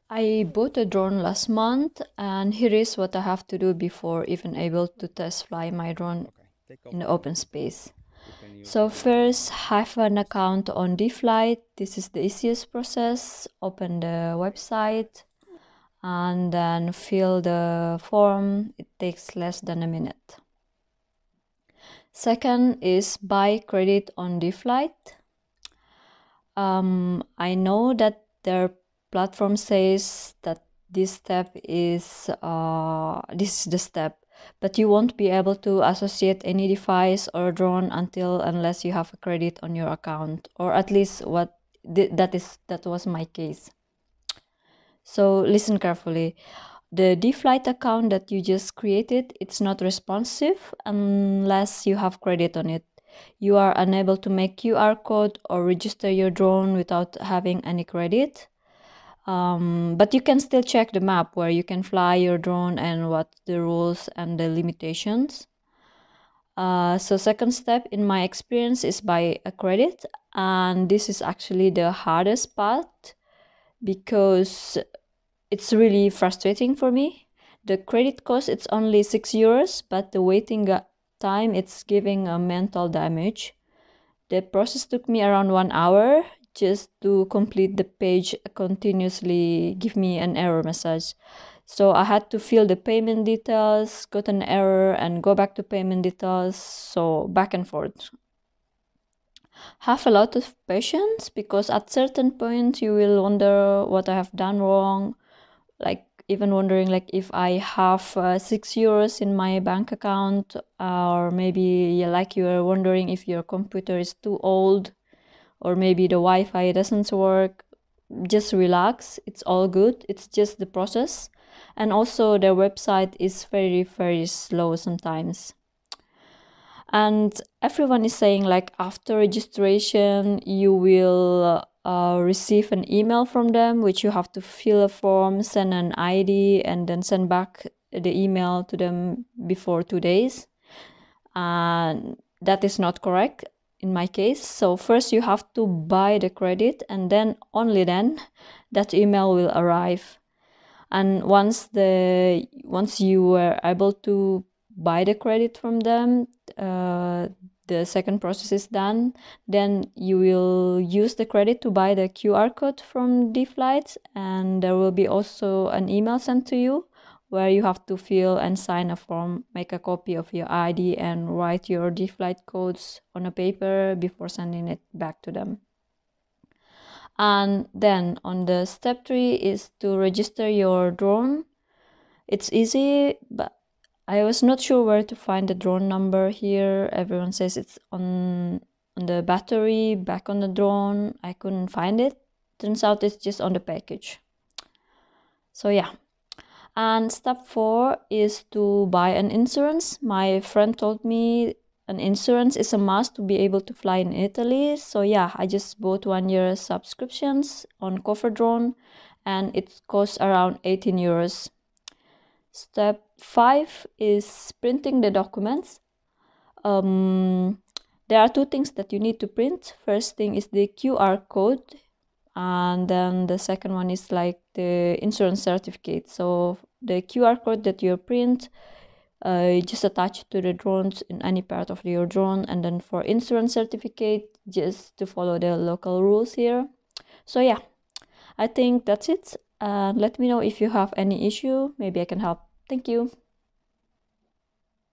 I bought a drone last month, and here is what I have to do before even able to test fly my drone in the open space. So first, have an account on DFlight. This is the easiest process. Open the website and then fill the form. It takes less than a minute. Second is buy credit on DFlight. I know that their platform says that this step is this is the step, but you won't be able to associate any device or drone unless you have a credit on your account, or at least that was my case. So listen carefully. The DFlight account that you just created, it's not responsive unless you have credit on it. You are unable to make QR code or register your drone without having any credit. But you can still check the map where you can fly your drone and what the rules and the limitations. So second step in my experience is buy a credit, and this is actually the hardest part because it's really frustrating for me. The credit cost, it's only €6, but the waiting time, it's giving a mental damage. The process took me around 1 hour just to complete the page continuously give me an error message. So I had to fill the payment details, got an error, and go back to payment details, so back and forth. Have a lot of patience, because at certain point you will wonder what I have done wrong, like even wondering like if I have €6 in my bank account, or maybe like you are wondering if your computer is too old, or maybe the Wi-Fi doesn't work. Just relax, it's all good, it's just the process. And also their website is very, very slow sometimes. And everyone is saying like after registration you will receive an email from them, which you have to fill a form, send an ID, and then send back the email to them before 2 days. And that is not correct in my case. So first you have to buy the credit, and then only then that email will arrive. And once you were able to buy the credit from them, the second process is done. Then you will use the credit to buy the QR code from DFlight, and there will be also an email sent to you where you have to fill and sign a form, make a copy of your ID, and write your DFlight codes on a paper before sending it back to them. And then on the step 3 is to register your drone. It's easy, but I was not sure where to find the drone number here. Everyone says it's on the battery, back on the drone. I couldn't find it. Turns out it's just on the package. So yeah. And step 4 is to buy an insurance. My friend told me an insurance is a must to be able to fly in Italy. So yeah, I just bought 1 year subscriptions on CoverDrone, and it costs around €18. Step 5 is printing the documents. There are 2 things that you need to print. First thing is the QR code, and then the second one is like the insurance certificate. So the QR code that you print, you just attach it to the drones in any part of your drone, and then for insurance certificate, just to follow the local rules here. So yeah, I think that's it. Let me know if you have any issue. Maybe I can help. Thank you.